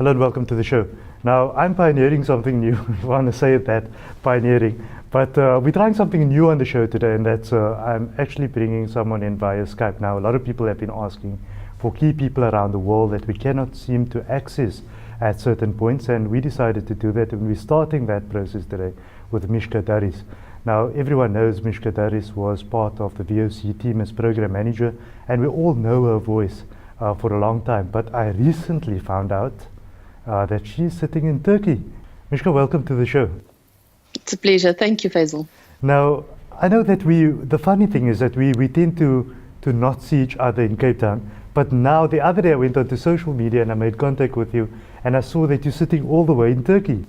Hello and welcome to the show. Now, I'm pioneering something new. I want to say that, pioneering. But we're trying something new on the show today, and that's I'm actually bringing someone in via Skype. Now, a lot of people have been asking for key people around the world that we cannot seem to access at certain points, and we decided to do that, and we're starting that process today with Mishka Daries. Now, everyone knows Mishka Daries was part of the VOC team as program manager, and we all know her voice for a long time. But I recently found out that she's sitting in Turkey. Mishka, welcome to the show. It's a pleasure. Thank you, Faizal. Now, I know that the funny thing is that we tend to not see each other in Cape Town, but now the other day I went onto social media and I made contact with you, and I saw that you're sitting all the way in Turkey.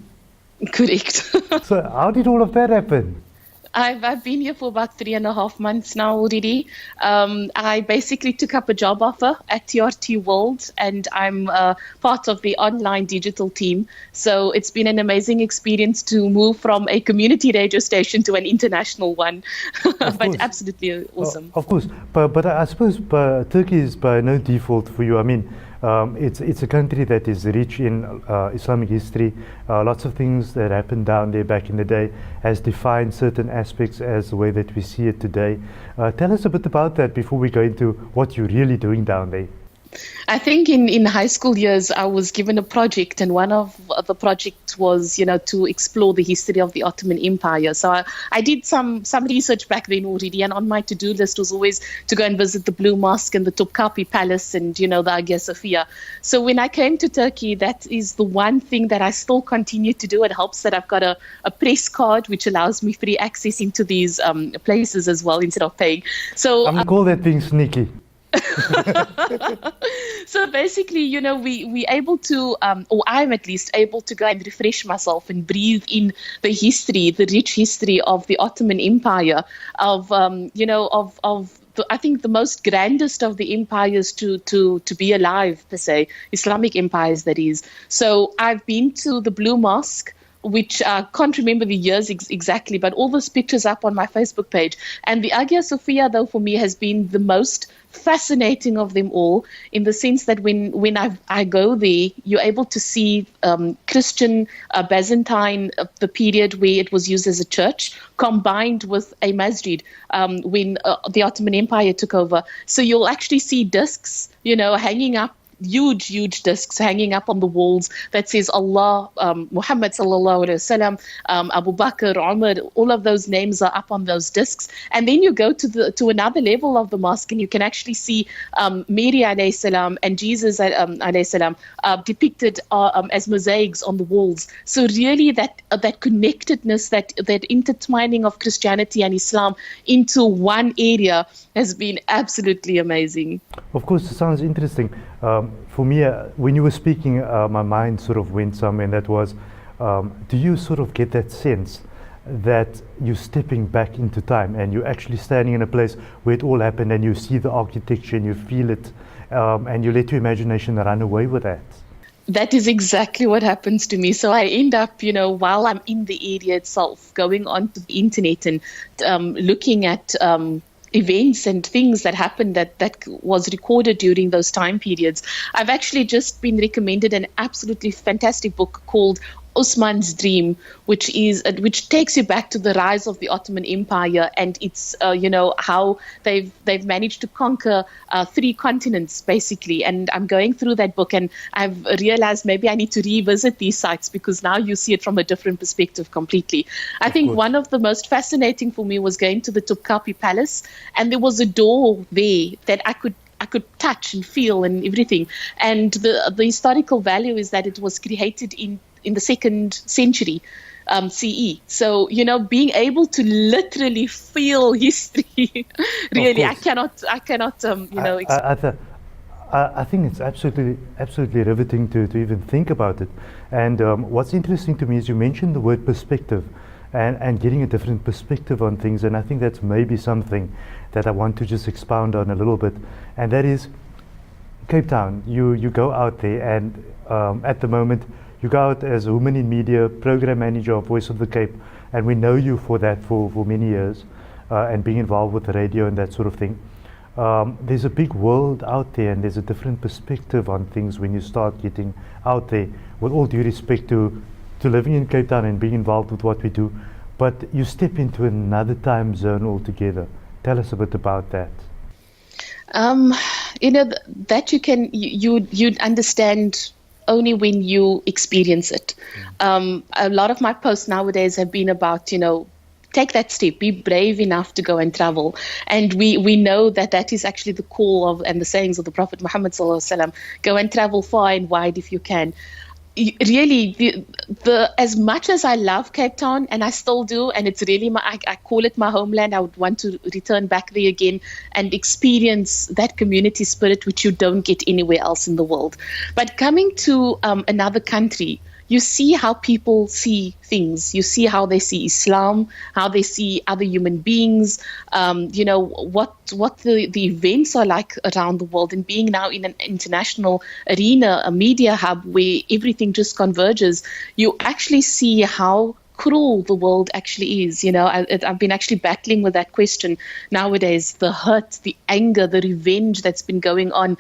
Correct. So how did all of that happen? I've been here for about 3.5 months now already. I basically took up a job offer at TRT World, and I'm part of the online digital team. So it's been an amazing experience to move from a community radio station to an international one. But absolutely awesome. Of course, but I suppose Turkey is by no default for you. I mean, it's a country that is rich in Islamic history. Lots of things that happened down there back in the day has defined certain aspects as the way that we see it today. Tell us a bit about that before we go into what you're really doing down there. I think in high school years, I was given a project, and one of the projects was, to explore the history of the Ottoman Empire. So I did some research back then already, and on my to-do list was always to go and visit the Blue Mosque and the Topkapi Palace and, the Hagia Sophia. So when I came to Turkey, that is the one thing that I still continue to do. It helps that I've got a press card, which allows me free access into these places as well instead of paying. So I'm going to call that being sneaky. So basically, we able to, or I'm at least able to go and refresh myself and breathe in the history, the rich history of the Ottoman Empire, of I think the most grandest of the empires to be alive, per se, Islamic empires, that is. So I've been to the Blue Mosque, which I can't remember the years exactly, but all those pictures up on my Facebook page. And the Hagia Sophia, though, for me has been the most fascinating of them all, in the sense that when I go there, you're able to see Christian, Byzantine, the period where it was used as a church, combined with a masjid when the Ottoman Empire took over. So you'll actually see discs, hanging up, huge discs hanging up on the walls that says Allah, Muhammad sallallahu alaihi wasallam, Abu Bakr, Umar. All of those names are up on those discs. And then you go to another level of the mosque, and you can actually see Mary alayhi salam and Jesus alayhi salam depicted as mosaics on the walls. So really that connectedness, that intertwining of Christianity and Islam into one area has been absolutely amazing. Of course, it sounds interesting. For me, when you were speaking, my mind sort of went somewhere, and that was, do you sort of get that sense that you're stepping back into time and you're actually standing in a place where it all happened, and you see the architecture and you feel it, and you let your imagination run away with that? That is exactly what happens to me. So I end up, while I'm in the area itself, going onto the internet and looking at events and things that happened that was recorded during those time periods. I've actually just been recommended an absolutely fantastic book called Osman's Dream, which takes you back to the rise of the Ottoman Empire, and it's how they've managed to conquer 3 continents basically. And I'm going through that book, and I've realized maybe I need to revisit these sites, because now you see it from a different perspective completely. I think one of the most fascinating for me was going to the Topkapi Palace, and there was a door there that I could touch and feel and everything. And the historical value is that it was created in the 2nd century CE. So, being able to literally feel history, really, I cannot, I think it's absolutely riveting to even think about it. And what's interesting to me is you mentioned the word perspective, and getting a different perspective on things. And I think that's maybe something that I want to just expound on a little bit. And that is Cape Town. You go out there, and at the moment, you go out as a woman in media, program manager of Voice of the Cape, and we know you for that for many years, and being involved with the radio and that sort of thing. there's a big world out there, and there's a different perspective on things when you start getting out there. With all due respect to living in Cape Town and being involved with what we do, but you step into another time zone altogether. Tell us a bit about that. That you'd understand only when you experience it. A lot of my posts nowadays have been about, take that step, be brave enough to go and travel. And we know that is actually the call of and the sayings of the Prophet Muhammad sallallahu alaihi wasallam, go and travel far and wide if you can. Really, the as much as I love Cape Town, and I still do, and it's really I call it my homeland. I would want to return back there again and experience that community spirit, which you don't get anywhere else in the world. But coming to another country, you see how people see things. You see how they see Islam, how they see other human beings, what the events are like around the world. And being now in an international arena, a media hub where everything just converges, you actually see how cruel the world actually is. I've been actually battling with that question nowadays, the hurt, the anger, the revenge that's been going on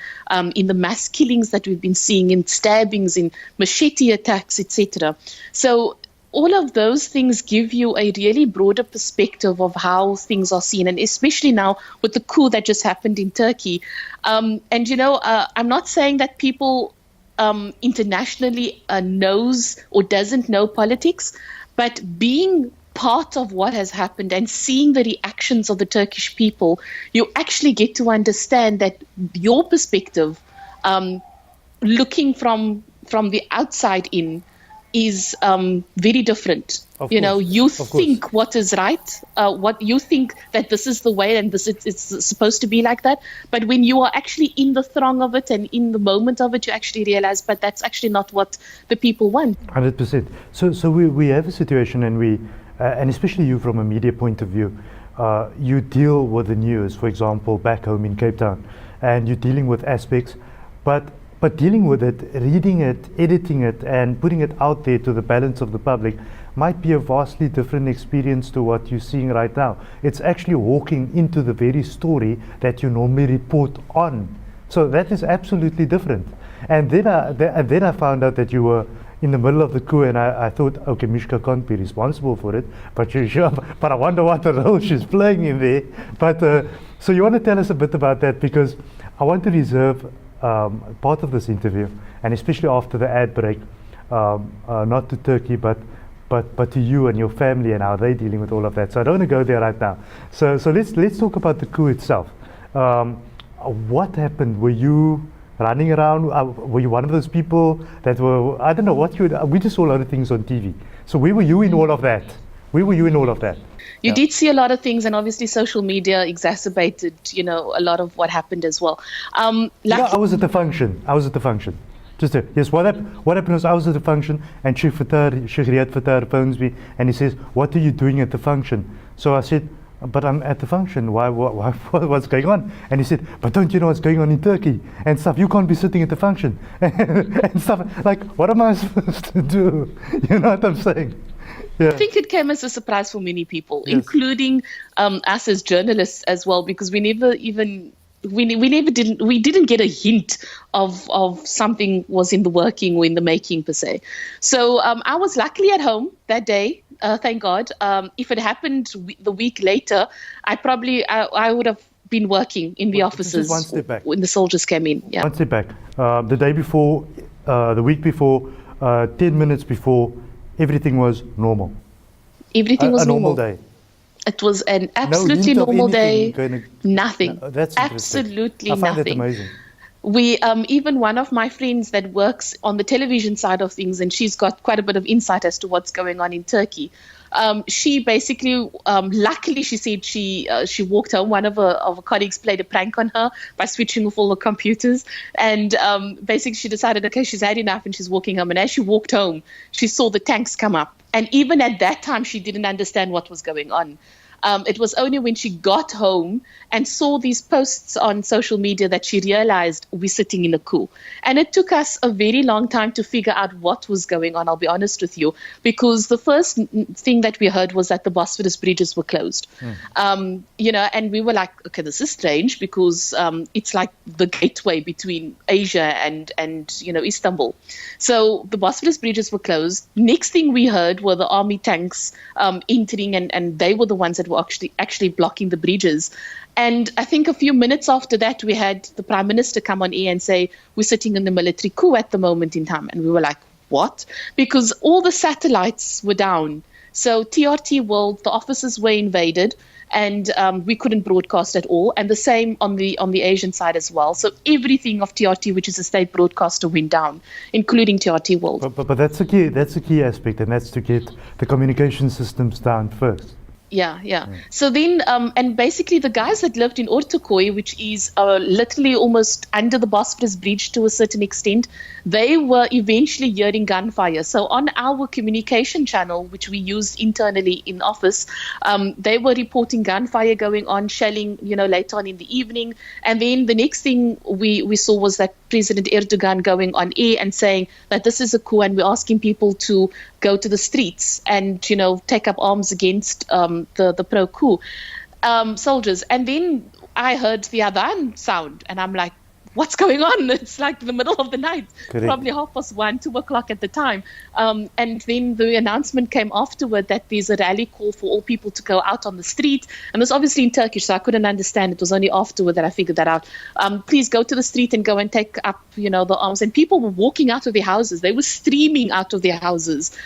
in the mass killings that we've been seeing, in stabbings, in machete attacks, etc. So all of those things give you a really broader perspective of how things are seen, and especially now with the coup that just happened in Turkey. I'm not saying that people internationally knows or doesn't know politics, but being part of what has happened and seeing the reactions of the Turkish people, you actually get to understand that your perspective, looking from the outside in, is very different. You think what is right, what you think that this is the way and it's supposed to be like that. But when you are actually in the throng of it and in the moment of it, you actually realize, but that's actually not what the people want. 100%. So we have a situation, and and especially you from a media point of view, you deal with the news, for example, back home in Cape Town, and you're dealing with aspects, but dealing with it, reading it, editing it, and putting it out there to the balance of the public might be a vastly different experience to what you're seeing right now. It's actually walking into the very story that you normally report on. So that is absolutely different. And then I found out that you were in the middle of the coup, and I thought, okay, Mishka can't be responsible for it, but I wonder what the role she's playing in there. But so you want to tell us a bit about that, because I want to reserve part of this interview, and especially after the ad break, not to Turkey, but to you and your family and how they're dealing with all of that. So I don't want to go there right now. So let's talk about the coup itself. What happened? Were you running around? Were you one of those people that were, I don't know what we just saw a lot of things on TV. So where were you in all of that? You did see a lot of things, and obviously social media exacerbated, a lot of what happened as well. I was at the function. Yes, what happened was I was at the function, and Sheikh Riyad Fattar phones me, and he says, "What are you doing at the function?" So I said, "But I'm at the function. Why, what's going on?" And he said, "But don't you know what's going on in Turkey and stuff? You can't be sitting at the function." and stuff. Like, what am I supposed to do? You know what I'm saying? Yeah. I think it came as a surprise for many people, yes, including us as journalists as well, because we didn't get a hint of something was in the working or in the making per se. So I was luckily at home that day, thank God. If it happened the week later, I would have been working in the offices one step back. When the soldiers came in. Yeah. One step back. The day before, the week before, 10 minutes before, everything was normal. Everything was normal day. It was an absolutely normal day. Nothing. That's absolutely I find nothing. That amazing. We even one of my friends that works on the television side of things, and she's got quite a bit of insight as to what's going on in Turkey. She basically, luckily, she said she walked home. One of her colleagues played a prank on her by switching off all the computers, and basically she decided, okay, she's had enough, and she's walking home. And as she walked home, she saw the tanks come up, and even at that time, she didn't understand what was going on. It was only when she got home and saw these posts on social media that she realized we're sitting in a coup. And it took us a very long time to figure out what was going on, I'll be honest with you, because the first thing that we heard was that the Bosphorus bridges were closed. And we were like, okay, this is strange because it's like the gateway between Asia and Istanbul. So the Bosphorus bridges were closed. Next thing we heard were the army tanks entering, and they were the ones that were actually blocking the bridges. And I think a few minutes after that, we had the Prime Minister come on air and say, we're sitting in the military coup at the moment in time. And we were like, what? Because all the satellites were down. So TRT World, the offices were invaded, and we couldn't broadcast at all. And the same on the Asian side as well. So everything of TRT, which is a state broadcaster, went down, including TRT World. But that's the key aspect, and that's to get the communication systems down first. Yeah. So then, and basically the guys that lived in Ortaköy, which is literally almost under the Bosphorus bridge to a certain extent, they were eventually hearing gunfire. So on our communication channel, which we used internally in office, they were reporting gunfire going on, shelling, later on in the evening. And then the next thing we saw was that President Erdogan going on air and saying that this is a coup and we're asking people to go to the streets and, take up arms against the pro-coup soldiers. And then I heard the adhan sound and I'm like, what's going on? It's like the middle of the night, probably 1:30, 2 o'clock at the time. And then the announcement came afterward that there's a rally call for all people to go out on the street. And it was obviously in Turkish, so I couldn't understand. It was only afterward that I figured that out. Please go to the street and go and take up, the arms. And people were walking out of their houses. They were streaming out of their houses,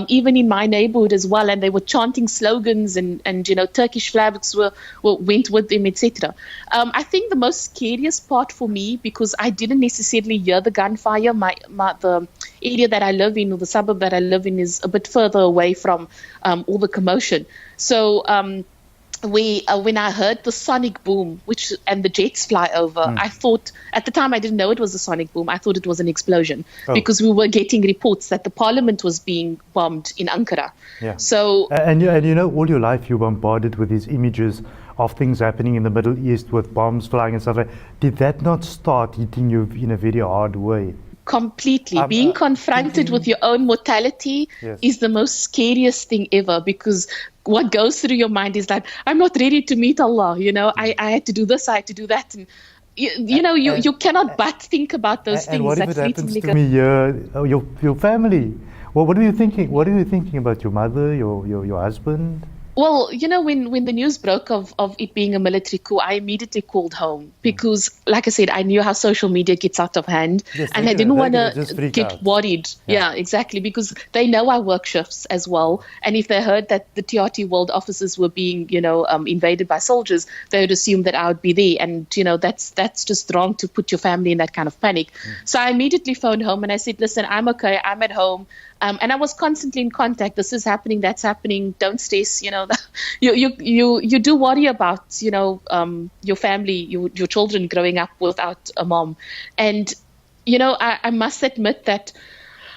even in my neighborhood as well. And they were chanting slogans and Turkish flags went with them, etc. I think the most scariest part for me, because I didn't necessarily hear the gunfire. The area that I live in, or the suburb that I live in, is a bit further away from all the commotion. So when I heard the sonic boom, and the jets fly over, I thought, at the time I didn't know it was a sonic boom. I thought it was an explosion because we were getting reports that the parliament was being bombed in Ankara. Yeah. So and all your life you were bombarded with these images of things happening in the Middle East with bombs flying and stuff like that. Did that not start hitting you in a very hard way? Completely. Being confronted with your own mortality is the most scariest thing ever, because what goes through your mind is like, I'm not ready to meet Allah, I had to do this, I had to do that. And you cannot but think about those things. And what if it happens to me here, your family? Well, what are you thinking? What are you thinking about your mother, your husband? Well, when the news broke of it being a military coup, I immediately called home because, like I said, I knew how social media gets out of hand, and I didn't want to get worried. Yeah, exactly, because they know I work shifts as well, and if they heard that the TRT World offices were being, invaded by soldiers, they would assume that I would be there, and that's just wrong to put your family in that kind of panic. So I immediately phoned home and I said, listen, I'm okay, I'm at home. And I was constantly in contact. This is happening. That's happening. Don't stress. You do worry about your family, your children growing up without a mom. And I must admit that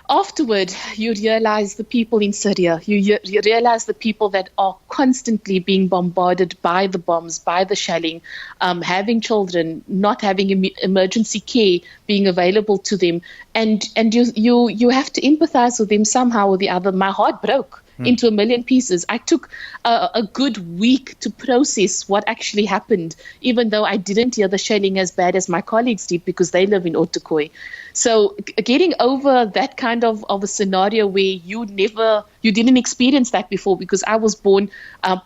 afterward, you realize the people in Syria. You realize the people that are constantly being bombarded by the bombs, by the shelling, having children, not having emergency care being available to them, and you have to empathize with them somehow or the other. My heart broke into a million pieces. I took a good week to process what actually happened, even though I didn't hear the shelling as bad as my colleagues did because they live in Ortaköy. So getting over that kind of a scenario where you didn't experience that before, because I was born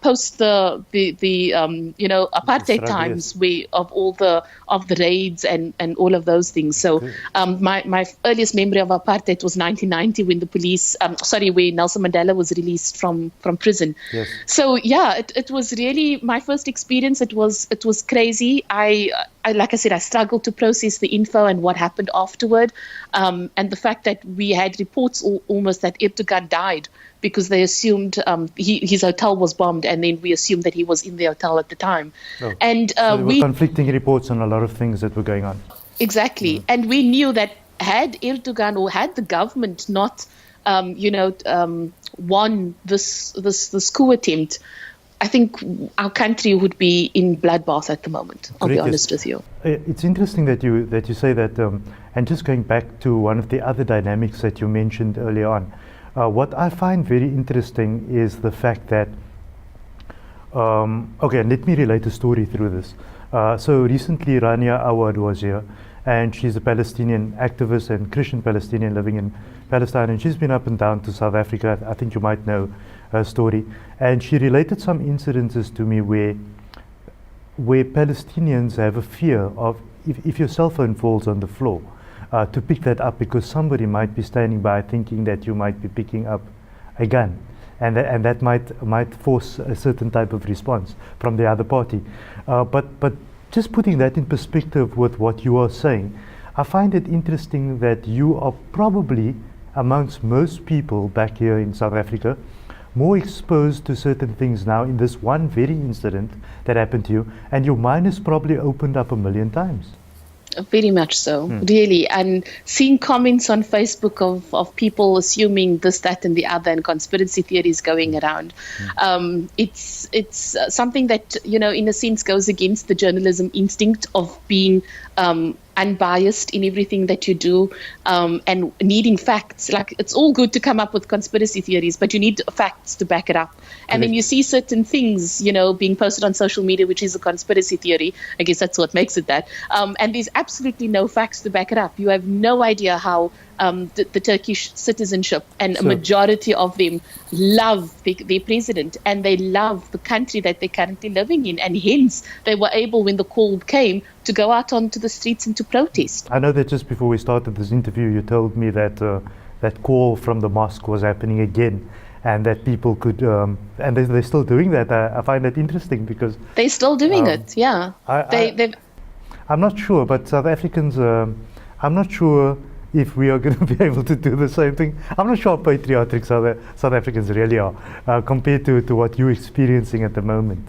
post the apartheid times, where of all the raids and all of those things. So my earliest memory of apartheid was 1990 when when Nelson Mandela was released from prison. Yes. So it was really my first experience. It was crazy. I like I said, I struggled to process the info and what happened afterward, and the fact that we had reports almost that Erdogan died because they assumed his hotel was bombed, and then we assumed that he was in the hotel at the time. And so there were conflicting reports on a lot of things that were going on. Exactly, and we knew that had Erdogan or had the government not, won this coup attempt, I think our country would be in bloodbath at the moment. I'll be honest with you. It's interesting that you say that, and just going back to one of the other dynamics that you mentioned earlier on. What I find very interesting is the fact that, okay, let me relate a story through this. So recently Rania Awad was here, and she's a Palestinian activist and Christian Palestinian living in Palestine, and she's been up and down to South Africa. I think you might know her story. And she related some incidences to me where Palestinians have a fear of, if your cell phone falls on the floor, to pick that up because somebody might be standing by thinking that you might be picking up a gun. And that might force a certain type of response from the other party. But just putting that in perspective with what you are saying, I find it interesting that you are probably, amongst most people back here in South Africa, more exposed to certain things now in this one very incident that happened to you, and your mind is probably opened up 1,000,000 times. Very much so, really. And seeing comments on Facebook of people assuming this, that, and the other, and conspiracy theories going around, it's something that, in a sense, goes against the journalism instinct of being unbiased in everything that you do, and needing facts. Like, it's all good to come up with conspiracy theories, but you need facts to back it up. And then you see certain things, being posted on social media, which is a conspiracy theory. I guess that's what makes it that. And there's absolutely no facts to back it up. You have no idea how the Turkish citizenship, and a majority of them love their president, and they love the country that they're currently living in, and hence they were able, when the call came, to go out onto the streets and to protest. I know that just before we started this interview, you told me that that call from the mosque was happening again, and that people could, and they're still doing that. I find that interesting because they're still doing it. Yeah, I'm not sure, but South Africans, I'm not sure if we are going to be able to do the same thing. I'm not sure how patriotic South Africans really are compared to what you're experiencing at the moment.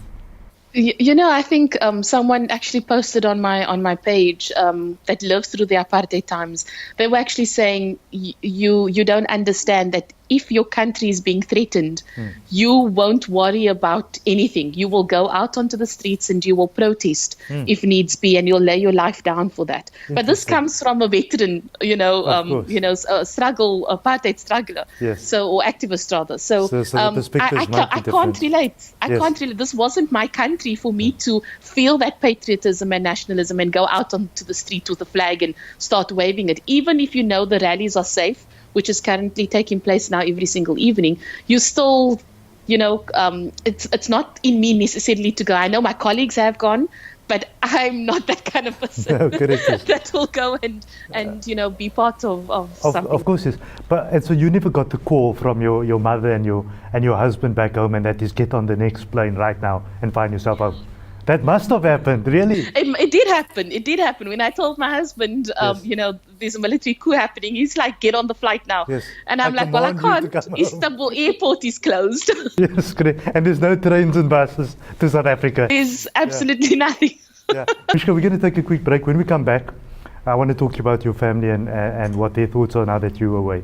I think someone actually posted on my page that lived through the apartheid times. They were actually saying, you don't understand that if your country is being threatened, you won't worry about anything. You will go out onto the streets and you will protest if needs be, and you'll lay your life down for that. But this comes from a veteran, apartheid struggler, or activist rather. So I can't relate. I can't relate. This wasn't my country for me to feel that patriotism and nationalism and go out onto the street with a flag and start waving it. Even if the rallies are safe, which is currently taking place now every single evening, you still, it's not in me necessarily to go. I know my colleagues have gone, but I'm not that kind of person that will go and be part of something. Of course, yes. And so you never got the call from your mother and your husband back home, and that is, get on the next plane right now and find yourself out. That must have happened, really. It did happen. It did happen. When I told my husband, there's a military coup happening, he's like, get on the flight now. Yes. And I'm like, well, I can't. Istanbul airport is closed. Yes, correct. And there's no trains and buses to South Africa. There's absolutely nothing. Mishka, we're going to take a quick break. When we come back, I want to talk about your family and what their thoughts are now that you're away.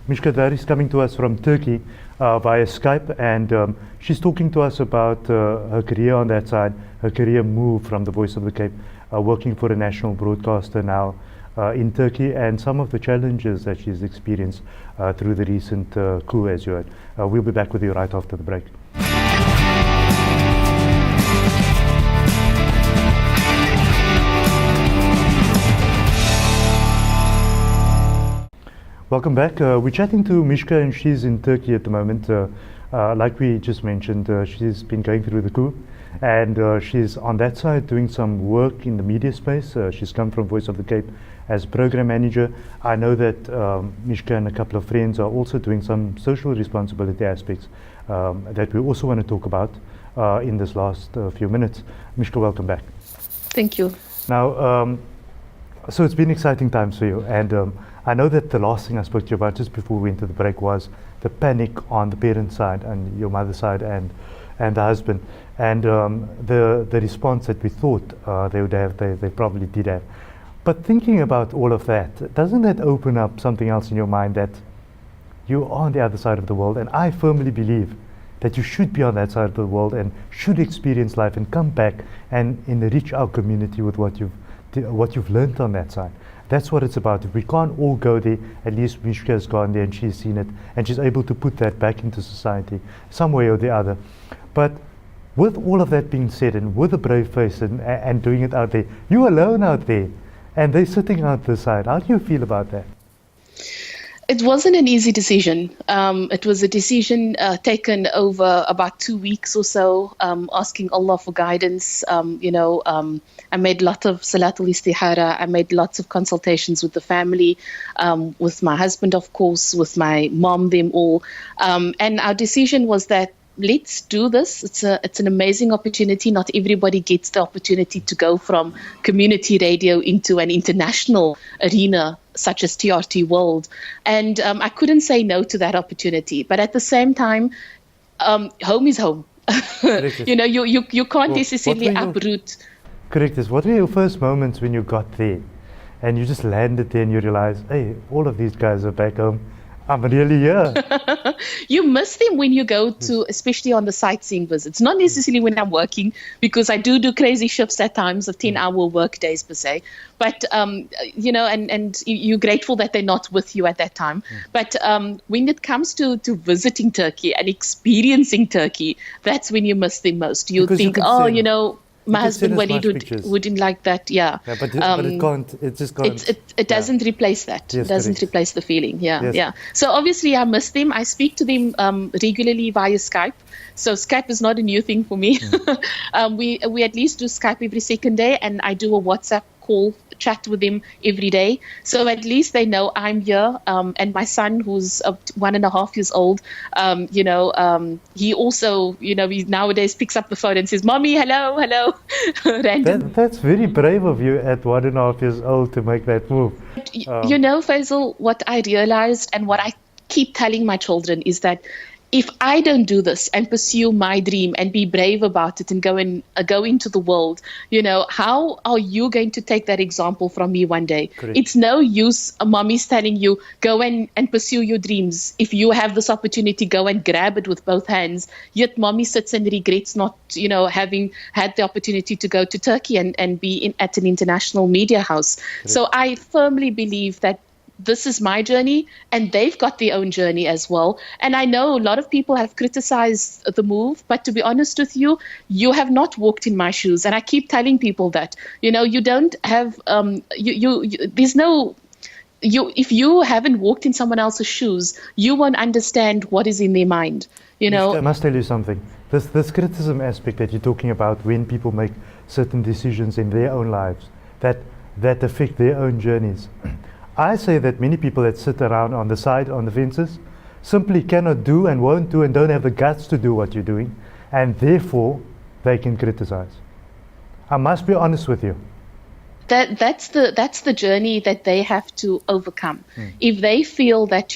Mishka Daries is coming to us from Turkey via Skype, and she's talking to us about her career on that side, her career move from the Voice of the Cape, working for a national broadcaster now in Turkey, and some of the challenges that she's experienced through the recent coup, as you heard. We'll be back with you right after the break. Welcome back. We're chatting to Mishka, and she's in Turkey at the moment. Like we just mentioned, she's been going through the coup, and she's on that side doing some work in the media space. She's come from Voice of the Cape as program manager. I know that Mishka and a couple of friends are also doing some social responsibility aspects that we also want to talk about in this last few minutes. Mishka, welcome back. Thank you. Now, so it's been exciting times for you, and I know that the last thing I spoke to you about just before we went to the break was the panic on the parents' side and your mother's side and the husband, and the response that we thought they would have, they probably did have. But thinking about all of that, doesn't that open up something else in your mind, that you are on the other side of the world? And I firmly believe that you should be on that side of the world and should experience life and come back and enrich our community with what you've learned on that side. That's what it's about. If we can't all go there, at least Mishka has gone there and she's seen it and she's able to put that back into society some way or the other. But with all of that being said, and with a brave face and doing it out there, you're alone out there and they're sitting out the side. How do you feel about that? It wasn't an easy decision. It was a decision taken over about 2 weeks or so, asking Allah for guidance. I made a lot of Salatul Istihara. I made lots of consultations with the family, with my husband, of course, with my mom, them all. And our decision was that let's do this. It's an amazing opportunity. Not everybody gets the opportunity to go from community radio into an international arena such as TRT World. And I couldn't say no to that opportunity. But at the same time, home is home. You can't necessarily uproot. Correct. What were your first moments when you got there and you just landed there and you realized, hey, all of these guys are back home. I'm really here. You miss them when you go to, especially on the sightseeing visits. Not necessarily when I'm working, because I do crazy shifts at times of 10-hour work days per se. But, and you're grateful that they're not with you at that time. But when it comes to visiting Turkey and experiencing Turkey, that's when you miss them most. You think, my husband Walid wouldn't like that. Yeah, but it can't. It just can't. It doesn't replace that. Yes, it doesn't correct. replace the feeling. Yeah, Yes. yeah. So obviously I miss them. I speak to them regularly via Skype. So Skype is not a new thing for me. We at least do Skype every second day, and I do a WhatsApp call chat with them every day. So at least they know I'm here. And my son, who's 1.5 years old, he also, he nowadays picks up the phone and says, "Mommy, hello." Random. That's very brave of you at 1.5 years old to make that move. Faisal, what I realized and what I keep telling my children is that if I don't do this and pursue my dream and be brave about it and go into the world, how are you going to take that example from me one day? Correct. It's no use mommy's telling you, go and pursue your dreams. If you have this opportunity, go and grab it with both hands. Yet mommy sits and regrets not, having had the opportunity to go to Turkey and be at an international media house. Correct. So I firmly believe that this is my journey and they've got their own journey as well. And I know a lot of people have criticized the move, but to be honest with you, you have not walked in my shoes. And I keep telling people that, you don't have, if you haven't walked in someone else's shoes, you won't understand what is in their mind. I must tell you something. This criticism aspect that you're talking about when people make certain decisions in their own lives that affect their own journeys. I say that many people that sit around on the side, on the fences, simply cannot do and won't do and don't have the guts to do what you're doing, and therefore they can criticize. I must be honest with you. That's the journey that they have to overcome. If they feel that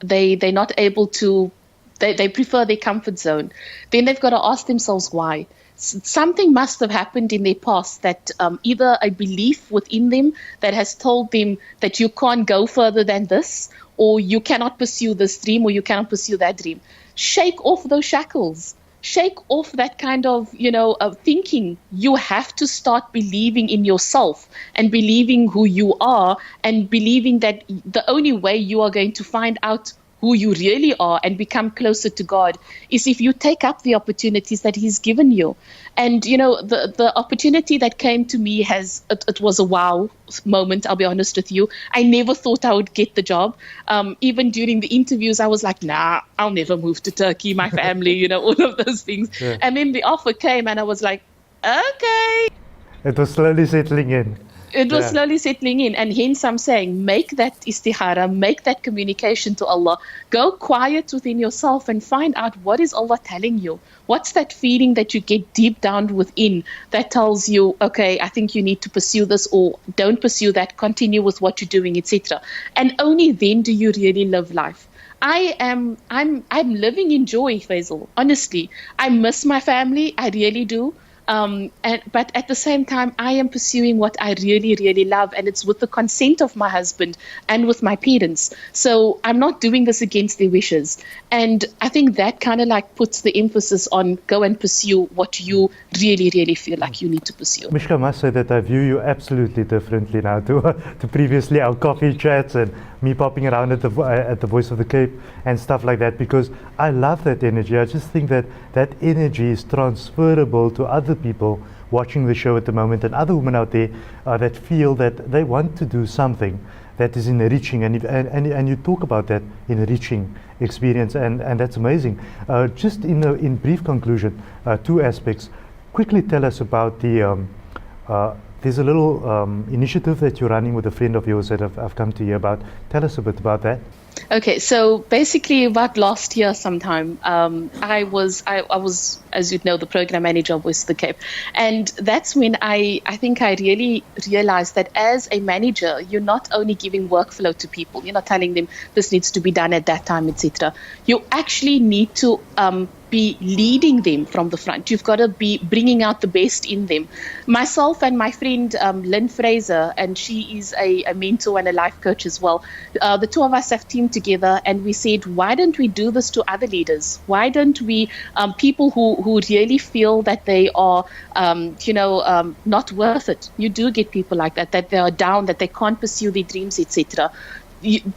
they're not able to, they prefer their comfort zone, then they've got to ask themselves why. Something must have happened in their past that either a belief within them that has told them that you can't go further than this, or you cannot pursue this dream, or you cannot pursue that dream. Shake off those shackles. Shake off that kind of, of thinking. You have to start believing in yourself and believing who you are and believing that the only way you are going to find out who you really are and become closer to God is if you take up the opportunities that He's given you. And, the opportunity that came to me it was a wow moment, I'll be honest with you. I never thought I would get the job. Even during the interviews, I was like, nah, I'll never move to Turkey, my family, all of those things. Yeah. And then the offer came and I was like, okay. It was slowly settling in. It was slowly settling in, and hence I'm saying, make that istihara, make that communication to Allah. Go quiet within yourself and find out what is Allah telling you. What's that feeling that you get deep down within that tells you, okay, I think you need to pursue this, or don't pursue that, continue with what you're doing, etc. And only then do you really live life. I'm living in joy, Faizal. Honestly, I miss my family. I really do. But at the same time, I am pursuing what I really, really love, and it's with the consent of my husband and with my parents. So I'm not doing this against their wishes. And I think that kind of like puts the emphasis on go and pursue what you really, really feel like you need to pursue. Mishka, I must say that I view you absolutely differently now to previously our coffee chats and me popping around at the Voice of the Cape and stuff like that, because I love that energy. I just think that that energy is transferable to other people watching the show at the moment, and other women out there that feel that they want to do something that is enriching, and you talk about that enriching experience, and that's amazing. Just in brief conclusion, two aspects. Quickly tell us about there's a little initiative that you're running with a friend of yours that I've come to hear about. Tell us a bit about that. Okay, so basically about last year sometime, I was, as you know, the program manager of Voice of the Cape. And that's when I think I really realized that as a manager, you're not only giving workflow to people, you're not telling them this needs to be done at that time, etc. You actually need to be leading them from the front. You've got to be bringing out the best in them. Myself and my friend Lynn Fraser, and she is a mentor and a life coach as well, the two of us have teamed together, and we said, why don't we do this to other leaders? Why don't we, people who really feel that they are, not worth it? You do get people like that they are down, that they can't pursue their dreams, etc.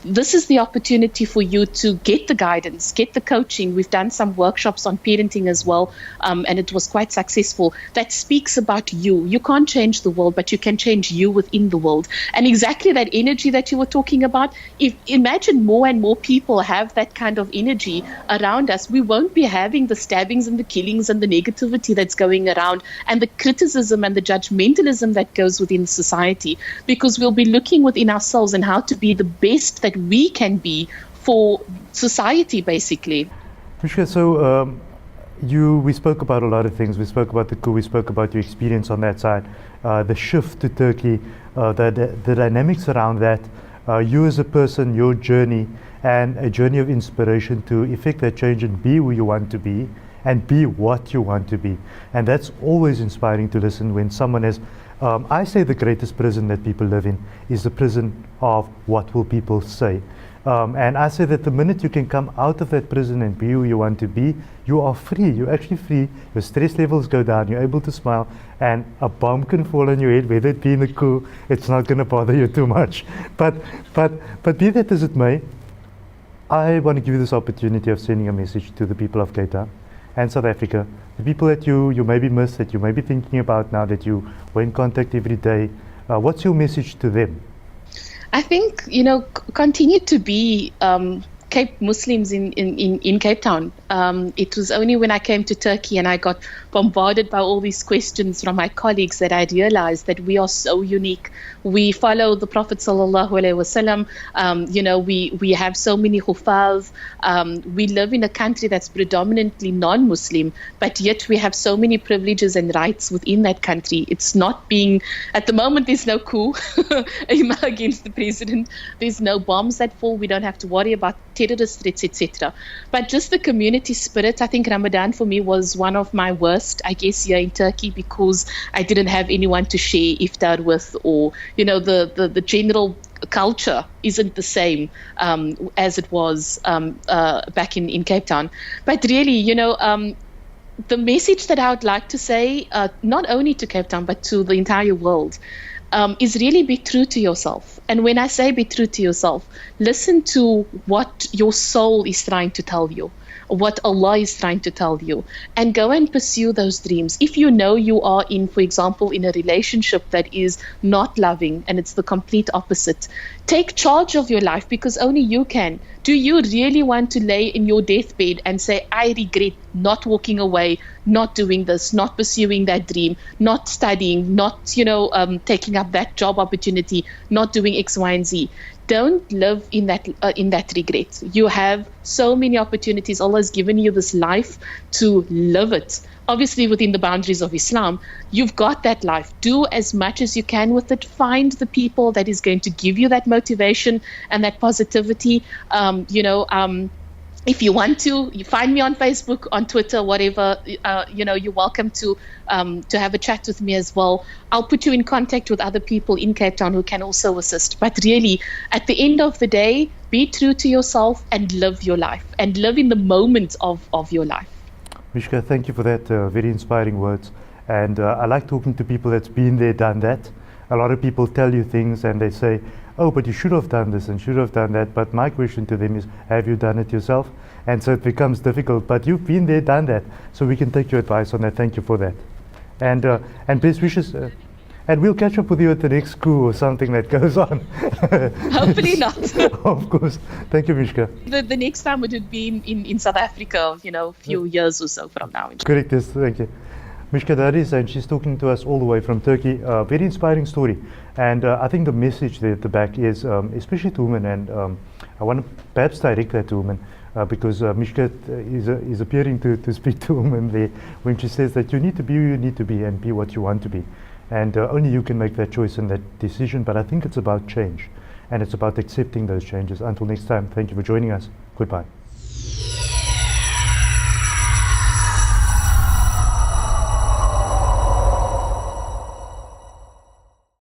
This is the opportunity for you to get the guidance, get the coaching. We've done some workshops on parenting as well, and it was quite successful. That speaks about you. You can't change the world, but you can change you within the world. And exactly that energy that you were talking about, imagine more and more people have that kind of energy around us, we won't be having the stabbings and the killings and the negativity that's going around and the criticism and the judgmentalism that goes within society, because we'll be looking within ourselves and how to be the best that we can be for society, basically. Mishka, so we spoke about a lot of things. We spoke about the coup. We spoke about your experience on that side, the shift to Turkey, the dynamics around that, you as a person, your journey, and a journey of inspiration to effect that change and be who you want to be and be what you want to be. And that's always inspiring to listen when someone has I say the greatest prison that people live in is the prison of what will people say. And I say that the minute you can come out of that prison and be who you want to be, you are free. You're actually free. Your stress levels go down. You're able to smile. And a bomb can fall on your head, whether it be in a coup, it's not going to bother you too much. But be that as it may, I want to give you this opportunity of sending a message to the people of Cape Town and South Africa, the people that you maybe miss, that you may be thinking about now that you were in contact every day. What's your message to them? I think, continue to be Cape Muslims in Cape Town. It was only when I came to Turkey and I got bombarded by all these questions from my colleagues that I realized that we are so unique. We follow the Prophet sallallahu alaihi wasallam. We have so many hufaz. We live in a country that's predominantly non-Muslim, but yet we have so many privileges and rights within that country. It's not being, at the moment, there's no coup against the president. There's no bombs that fall. We don't have to worry about terrorist threats, etc. But just the community spirit. I think Ramadan for me was one of my worst, I guess, here in Turkey, because I didn't have anyone to share iftar with, or the general culture isn't the same as it was back in Cape Town. But really, the message that I would like to say, not only to Cape Town but to the entire world, is really be true to yourself. And when I say be true to yourself, listen to what your soul is trying to tell you, what Allah is trying to tell you, and go and pursue those dreams. If you know you are in, for example, in a relationship that is not loving and it's the complete opposite, take charge of your life, because only you can. Do you really want to lay in your deathbed and say, I regret not walking away, not doing this, not pursuing that dream, not studying, not taking up that job opportunity, not doing X, Y, and Z? Don't live in that regret. You have so many opportunities. Allah has given you this life to live it. Obviously, within the boundaries of Islam, you've got that life. Do as much as you can with it. Find the people that is going to give you that motivation and that positivity. if you want to, you find me on Facebook, on Twitter, whatever. You're welcome to have a chat with me as well. I'll put you in contact with other people in Cape Town who can also assist. But really, at the end of the day, be true to yourself and live your life and live in the moment of your life. Mishka, thank you for that very inspiring words. And I like talking to people that's been there, done that. A lot of people tell you things and they say, oh, but you should have done this and should have done that. But my question to them is, have you done it yourself? And so it becomes difficult, but you've been there, done that. So we can take your advice on that. Thank you for that. And best wishes. And we'll catch up with you at the next Coup or something that goes on. Hopefully not. Of course. Thank you, Mishka. The next time it would be in South Africa, a few years or so from now. Correct, yes, thank you. Mishka Daries, and she's talking to us all the way from Turkey. Very inspiring story. And I think the message there at the back is, especially to women, and I want to perhaps direct that to women, because Mishka is appearing to speak to women there when she says that you need to be who you need to be and be what you want to be. And only you can make that choice and that decision. But I think it's about change. And it's about accepting those changes. Until next time, thank you for joining us. Goodbye.